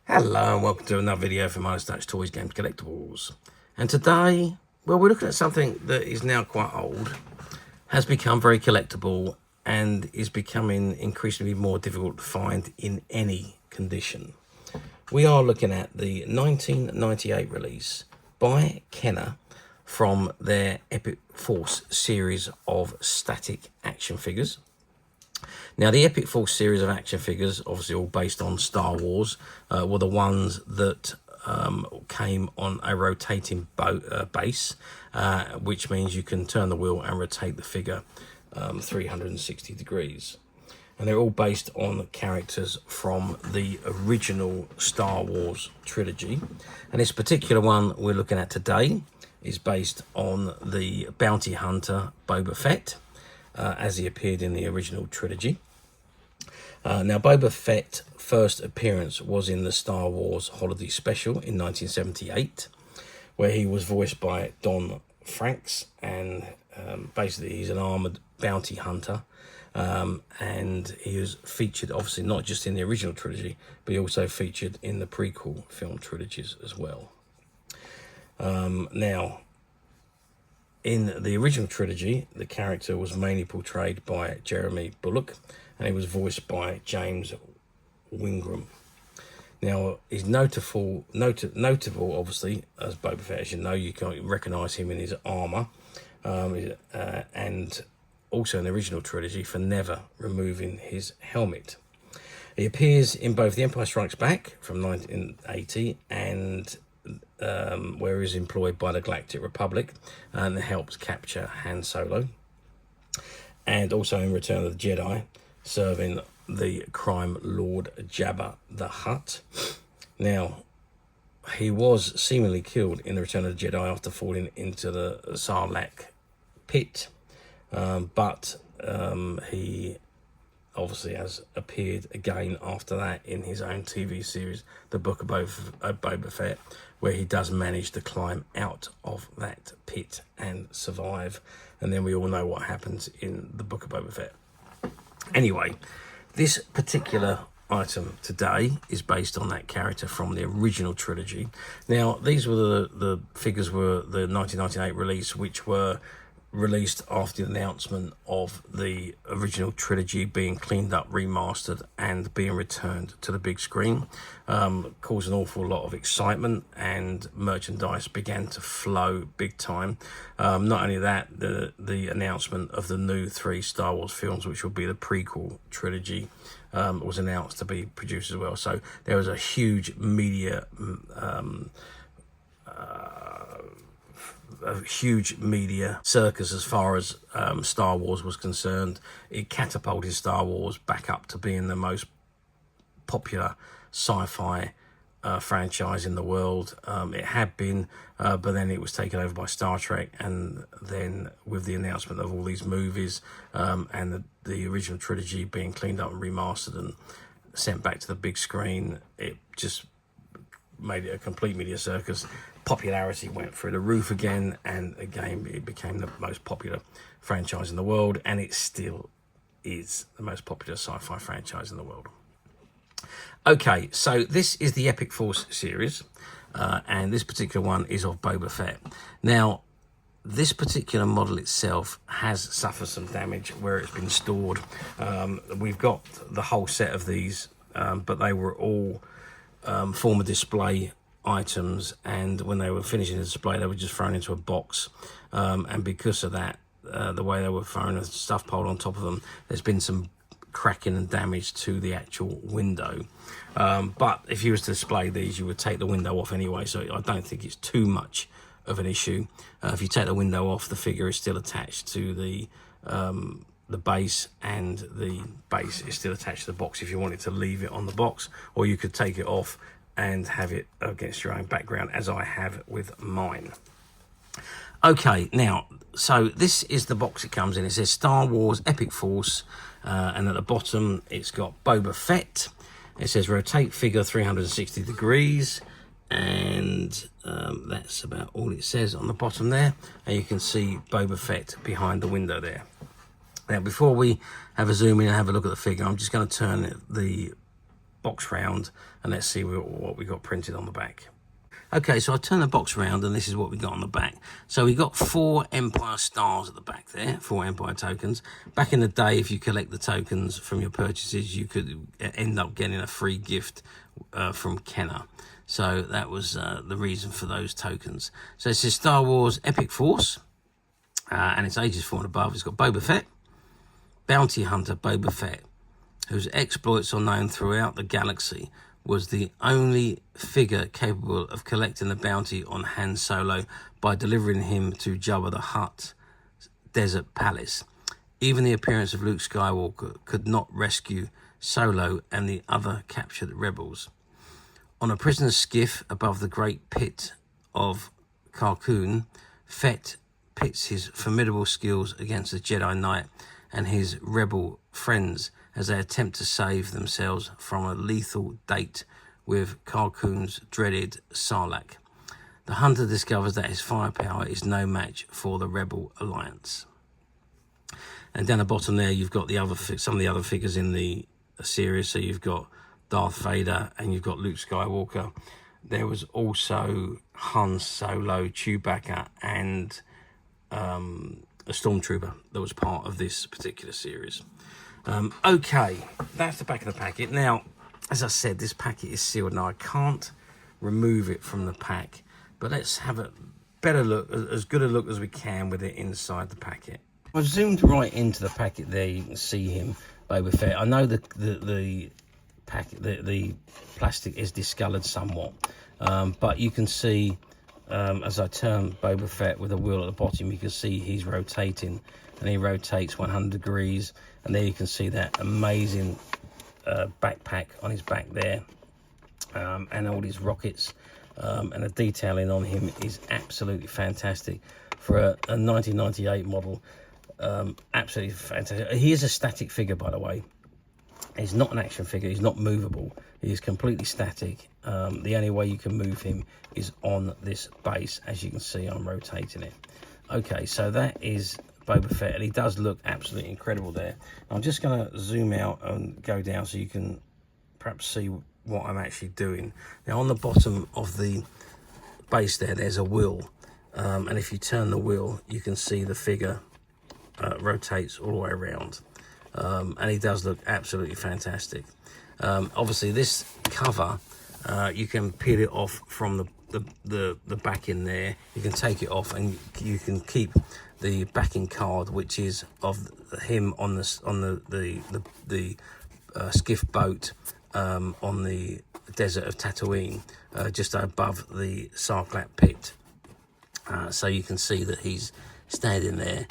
Hello and welcome to another video from Minus Touch Toys, Games, Collectibles. And today, well, we're looking at something that is now quite old, has become very collectible, and is becoming increasingly more difficult to find in any condition. We are looking at the 1998 release by Kenner from their Epic Force series of static action figures. Now, the Epic Force series of action figures, obviously all based on Star Wars, were the ones that came on a rotating base, which means you can turn the wheel and rotate the figure 360 degrees. And they're all based on characters from the original Star Wars trilogy. And this particular one we're looking at today is based on the bounty hunter Boba Fett, as he appeared in the original trilogy. Now, Boba Fett's first appearance was in the Star Wars Holiday Special in 1978, where he was voiced by Don Franks, and basically he's an armoured bounty hunter, and he was featured obviously not just in the original trilogy, but he also featured in the prequel film trilogies as well. Now, in the original trilogy, the character was mainly portrayed by Jeremy Bulloch, and he was voiced by James Wingram. Now, he's notable obviously as Boba Fett. As you know, you can recognise him in his armour, and also in the original trilogy for never removing his helmet. He appears in both The Empire Strikes Back from 1980 and where he's employed by the Galactic Republic and helps capture Han Solo, and also in Return of the Jedi, serving the crime lord Jabba the Hutt. Now, he was seemingly killed in the Return of the Jedi after falling into the Sarlacc pit, but he obviously has appeared again after that in his own TV series, The Book of Boba Fett, where he does manage to climb out of that pit and survive. And then we all know what happens in The Book of Boba Fett. Anyway, this particular item today is based on that character from the original trilogy. Now, these were the figures were the 1998 release, which were released after the announcement of the original trilogy being cleaned up, remastered, and being returned to the big screen. Caused an awful lot of excitement, and merchandise began to flow big time. Not only that, the announcement of the new 3 Star Wars films, which will be the prequel trilogy, was announced to be produced as well. So there was a huge media circus as far as Star Wars was concerned. It catapulted Star Wars back up to being the most popular sci-fi franchise in the world. It had been, but then it was taken over by Star Trek, and then with the announcement of all these movies and the original trilogy being cleaned up and remastered and sent back to the big screen, it just made it a complete media circus. Popularity went through the roof again, and again it became the most popular franchise in the world, and it still is the most popular sci-fi franchise in the world. Okay, so this is the Epic Force series, and this particular one is of Boba Fett. Now, this particular model itself has suffered some damage where it's been stored. We've got the whole set of these, but they were all former display items, and when they were finishing the display, they were just thrown into a box, and because of that, the way they were thrown, a stuff piled on top of them, there's been some cracking and damage to the actual window. But if you was to display these, you would take the window off anyway, so I don't think it's too much of an issue. If you take the window off, the figure is still attached to the base, and the base is still attached to the box if you wanted to leave it on the box, or you could take it off and have it against your own background, as I have with mine. Okay, now, so this is the box it comes in. It says Star Wars Epic Force, and at the bottom it's got Boba Fett. It says rotate figure 360 degrees, and that's about all it says on the bottom there. And you can see Boba Fett behind the window there. Now, before we have a zoom in and have a look at the figure, I'm just going to turn the box round, and let's see what we got printed on the back. Okay, so I turn the box around, and this is what we got on the back. So we got 4 Empire stars at the back there, 4 Empire tokens. Back in the day, if you collect the tokens from your purchases, you could end up getting a free gift from Kenner. So that was the reason for those tokens. So it says Star Wars Epic Force, and it's ages 4 and above. It's got Boba Fett, Bounty Hunter Boba Fett, whose exploits are known throughout the galaxy, was the only figure capable of collecting the bounty on Han Solo by delivering him to Jabba the Hutt's desert palace. Even the appearance of Luke Skywalker could not rescue Solo and the other captured rebels. On a prisoner's skiff above the great pit of Carkoon, Fett pits his formidable skills against the Jedi Knight and his rebel friends as they attempt to save themselves from a lethal date with Carkoon's dreaded Sarlacc. The hunter discovers that his firepower is no match for the Rebel Alliance. And down the bottom there, you've got some of the other figures in the series. So you've got Darth Vader and you've got Luke Skywalker. There was also Han Solo, Chewbacca, and a Stormtrooper that was part of this particular series. Okay, that's the back of the packet. Now, as I said, this packet is sealed. Now, I can't remove it from the pack, but let's have a better look, as good a look as we can with it inside the packet. I've zoomed right into the packet there. You can see him, Boba Fett. I know the packet, the plastic is discoloured somewhat, but you can see as I turn Boba Fett with a wheel at the bottom, you can see he's rotating, and he rotates 100 degrees, and there you can see that amazing backpack on his back there, and all his rockets, and the detailing on him is absolutely fantastic for a 1998 model. Absolutely fantastic. He is a static figure, by the way. He's not an action figure. He's not movable. He is completely static. The only way you can move him is on this base. As you can see, I'm rotating it. Okay, so that is Boba Fett, and he does look absolutely incredible there. I'm just going to zoom out and go down so you can perhaps see what I'm actually doing. Now, on the bottom of the base there's a wheel, and if you turn the wheel, you can see the figure rotates all the way around. And he does look absolutely fantastic. Obviously, this cover, you can peel it off from the back in there. You can take it off, and you can keep the backing card, which is of him on the skiff boat on the desert of Tatooine, just above the Sarlacc pit. So you can see that he's standing there.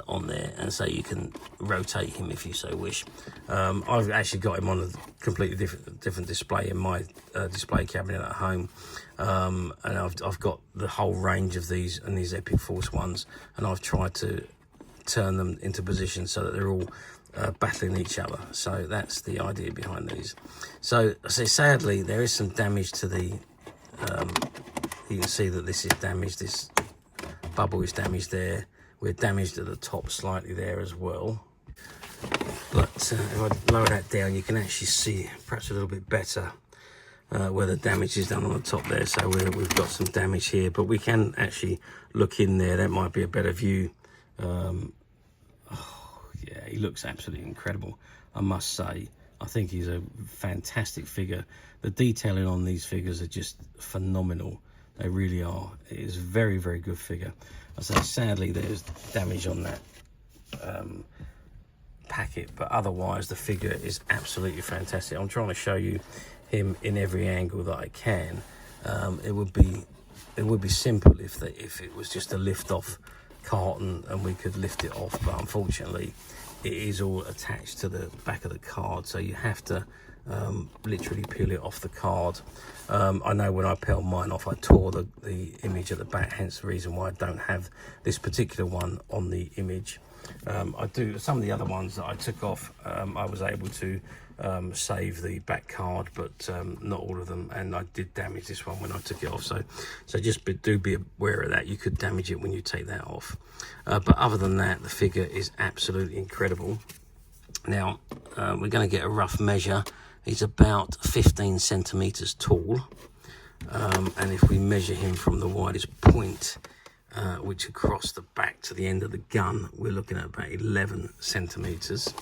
On there, and so you can rotate him if you so wish. I've actually got him on a completely different display in my display cabinet at home, and I've got the whole range of these and these Epic Force ones, and I've tried to turn them into position so that they're all battling each other. So that's the idea behind these. So sadly, there is some damage to the. You can see that this is damaged. This bubble is damaged there. We're damaged at the top slightly there as well. But if I lower that down, you can actually see perhaps a little bit better where the damage is done on the top there. So we've got some damage here, but we can actually look in there. That might be a better view. Oh, yeah, he looks absolutely incredible, I must say. I think he's a fantastic figure. The detailing on these figures are just phenomenal. They really are. It is a very, very good figure. I say, sadly, there's damage on that packet, but otherwise the figure is absolutely fantastic. I'm trying to show you him in every angle that I can. It would be simple if it was just a lift off carton and we could lift it off, but unfortunately it is all attached to the back of the card, so you have to literally peel it off the card. I know when I peeled mine off, I tore the image at the back, hence the reason why I don't have this particular one on the image. I do some of the other ones that I took off. I was able to save the back card, but not all of them, and I did damage this one when I took it off. So just do be aware of that. You could damage it when you take that off, but other than that, the figure is absolutely incredible. Now we're going to get a rough measure He's about 15 centimeters tall, and if we measure him from the widest point, which across the back to the end of the gun, we're looking at about 11 centimeters,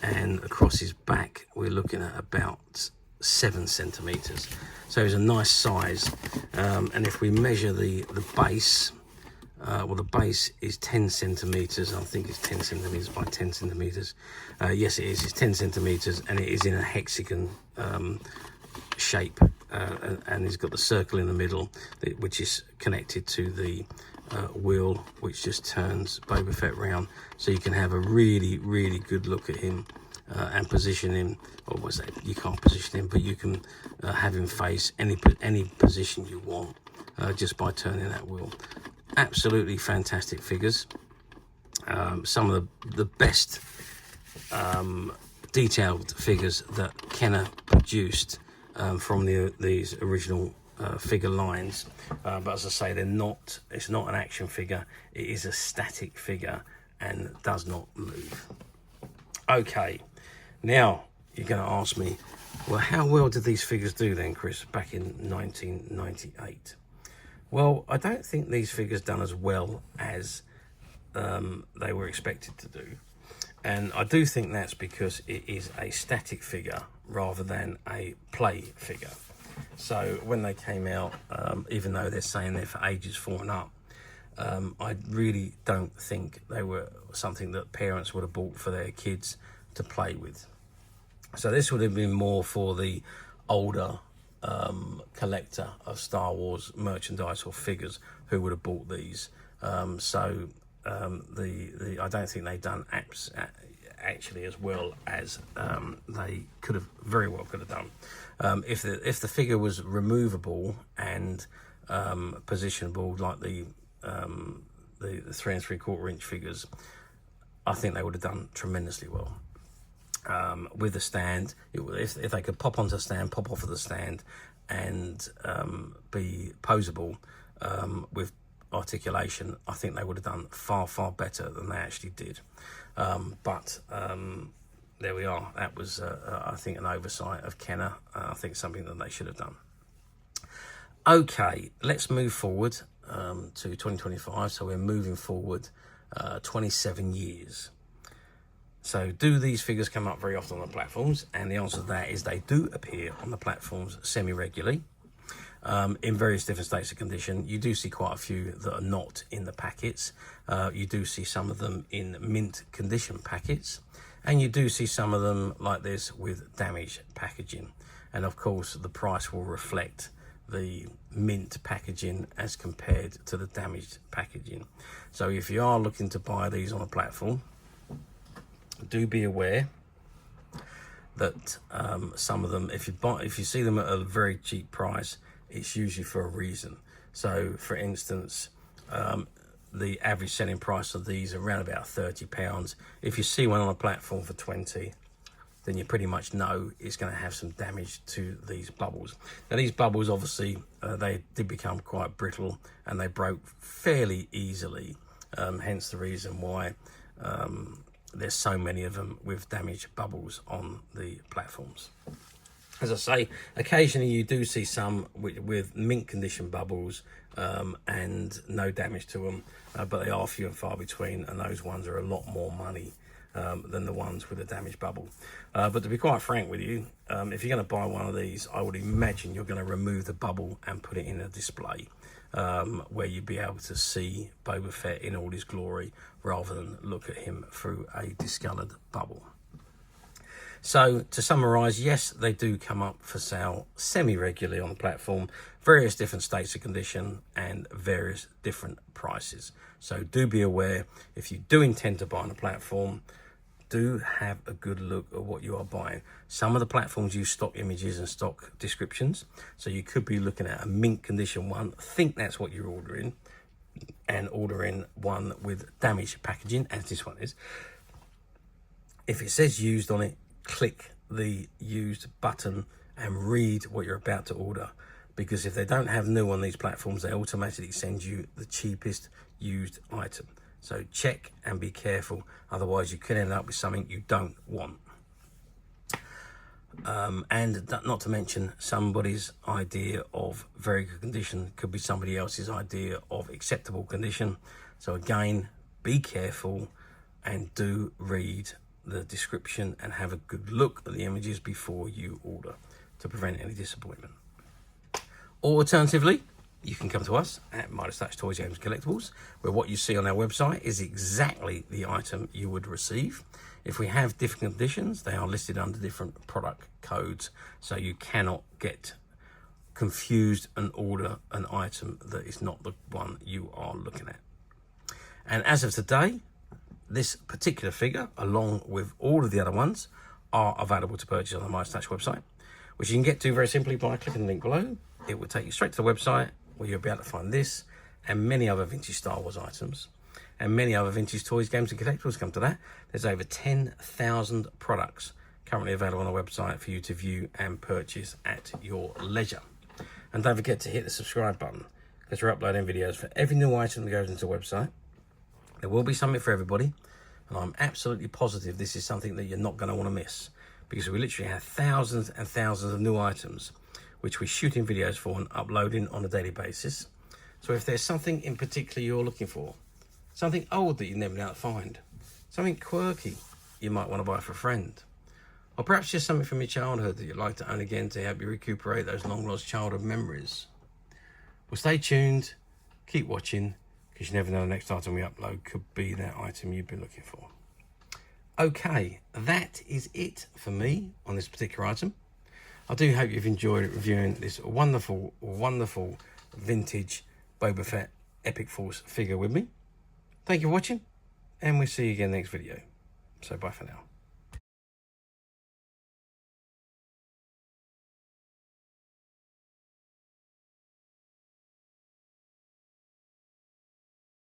and across his back we're looking at about 7 centimeters. So he's a nice size, and if we measure the base, well, the base is 10 centimeters. I think it's 10 centimeters by 10 centimeters. Yes, it is. It's 10 centimeters, and it is in a hexagon shape, and he's got the circle in the middle, which is connected to the wheel, which just turns Boba Fett round, so you can have a really, really good look at him and position him. Or what's that? You can't position him, but you can have him face any position you want just by turning that wheel. Absolutely fantastic figures. Some of the best detailed figures that Kenner produced from these original figure lines, but as I say, it's not an action figure, it is a static figure and does not move. Okay, now you're going to ask me, well, how well did these figures do then, Chris, back in 1998? Well, I don't think these figures done as well as they were expected to do. And I do think that's because it is a static figure rather than a play figure. So when they came out, even though they're saying they're for ages 4 and up, I really don't think they were something that parents would have bought for their kids to play with. So this would have been more for the older collector of Star Wars merchandise or figures who would have bought these. I don't think they've done actually as well as they very well could have done. If the figure was removable and positionable like the 3 3/4 inch figures, I think they would have done tremendously well. With the stand, if they could pop onto the stand, pop off of the stand, and be posable with articulation, I think they would have done far, far better than they actually did. But there we are. That was, I think, an oversight of Kenner. I think something that they should have done. Okay, let's move forward to 2025. So we're moving forward 27 years. So do these figures come up very often on the platforms? And the answer to that is they do appear on the platforms semi-regularly in various different states of condition. You do see quite a few that are not in the packets. You do see some of them in mint condition packets, and you do see some of them like this with damaged packaging. And of course the price will reflect the mint packaging as compared to the damaged packaging. So if you are looking to buy these on a platform, do be aware that some of them, if you see them at a very cheap price, it's usually for a reason. So for instance, the average selling price of these are around about £30. If you see one on a platform for 20, then you pretty much know it's going to have some damage to these bubbles. Now these bubbles, obviously, they did become quite brittle and they broke fairly easily, hence the reason why there's so many of them with damaged bubbles on the platforms. As I say, occasionally you do see some with mint condition bubbles and no damage to them, but they are few and far between, and those ones are a lot more money than the ones with a damaged bubble. But to be quite frank with you, if you're going to buy one of these, I would imagine you're going to remove the bubble and put it in a display where you'd be able to see Boba Fett in all his glory rather than look at him through a discoloured bubble. So to summarise, yes, they do come up for sale semi-regularly on the platform, various different states of condition and various different prices. So do be aware, if you do intend to buy on the platform, do have a good look at what you are buying. Some of the platforms use stock images and stock descriptions, so you could be looking at a mint condition one, think that's what you're ordering, and ordering one with damaged packaging, as this one is. If it says used on it, click the used button and read what you're about to order, because if they don't have new on these platforms, they automatically send you the cheapest used item. So check and be careful, otherwise you can end up with something you don't want. And not to mention somebody's idea of very good condition could be somebody else's idea of acceptable condition. So again, be careful and do read the description and have a good look at the images before you order to prevent any disappointment. Alternatively, you can come to us at Midas Touch Toys, Games and Collectibles, where what you see on our website is exactly the item you would receive. If we have different conditions, they are listed under different product codes, so you cannot get confused and order an item that is not the one you are looking at. And as of today, this particular figure, along with all of the other ones, are available to purchase on the Midas Touch website, which you can get to very simply by clicking the link below. It will take you straight to the website, where you'll be able to find this and many other vintage Star Wars items and many other vintage toys, games and collectibles. Come to that. There's over 10,000 products currently available on the website for you to view and purchase at your leisure. And don't forget to hit the subscribe button, because we're uploading videos for every new item that goes into the website. There will be something for everybody, and I'm absolutely positive this is something that you're not going to want to miss, because we literally have thousands and thousands of new items which we're shooting videos for and uploading on a daily basis. So if there's something in particular you're looking for, something old that you've never been able to find, something quirky you might want to buy for a friend, or perhaps just something from your childhood that you'd like to own again to help you recuperate those long lost childhood memories, well, stay tuned, keep watching, because you never know the next item we upload could be that item you've been looking for. Okay, that is it for me on this particular item. I do hope you've enjoyed reviewing this wonderful, wonderful vintage Boba Fett Epic Force figure with me. Thank you for watching, and we'll see you again next video. So bye for now.